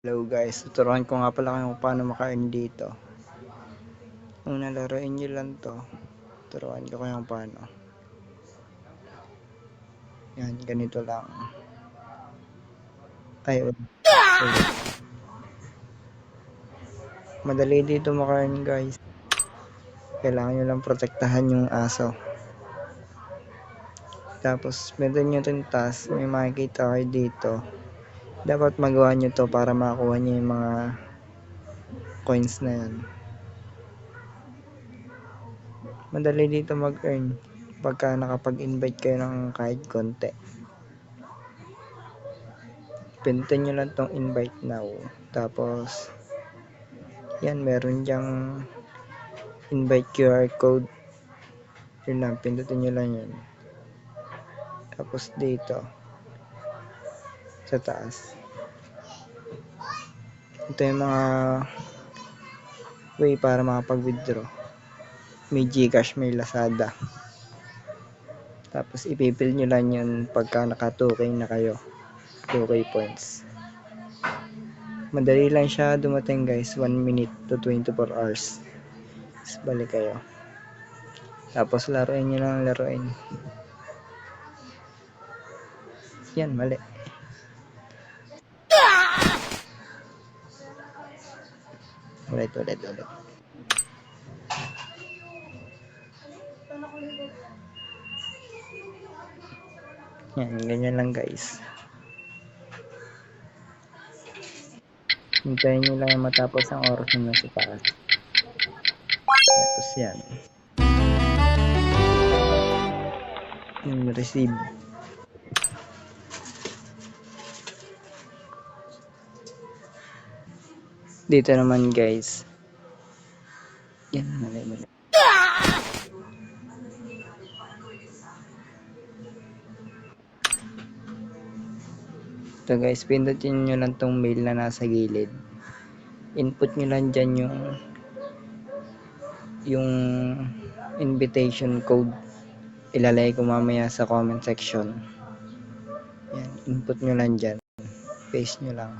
Hello guys, tuturuan ko nga pala kayo kung paano maka-earn dito. Una, laruin nyo lang to. Tuturuan ko kayo kung paano. Yan, ganito lang. Ay, ulit. Madali dito maka-earn guys. Kailangan nyo lang protektahan yung aso. Tapos, meron nyo itong task. May makikita kayo dito. Dapat magawa nyo to para makakuha nyo yung mga coins na yan. Madali dito mag-earn pagka nakapag-invite kayo ng kahit konti. Pindutin nyo lang tong invite now. Tapos, yan, meron dyang invite QR code. Yun lang, pindutin nyo lang yun. Tapos dito, sa taas. Ito yung mga way para makapag-withdraw. May Gcash, may Lazada. Tapos ipipil nyo lang yun pagka naka 2K na kayo. 2K points. Madali lang siya dumating guys, 1 minute to 24 hours. Tapos balik kayo. Tapos laruin nyo lang laruin. Yan, mali. Ulit. Yan, ganyan lang guys. Hintayin nyo lang matapos ang oras nyo sa taas. Tapos yan. Yung receive. Dito naman guys. Yan, mali. Ito guys, pindutin nyo lang tong mail na nasa gilid. Input nyo lang dyan yung invitation code. Ilalagay ko mamaya sa comment section. Yan, input nyo lang dyan. Paste nyo lang.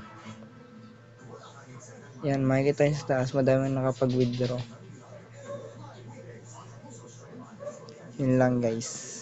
Yan, makikita nyo sa taas, madami nakapag-withdraw. Yun lang guys.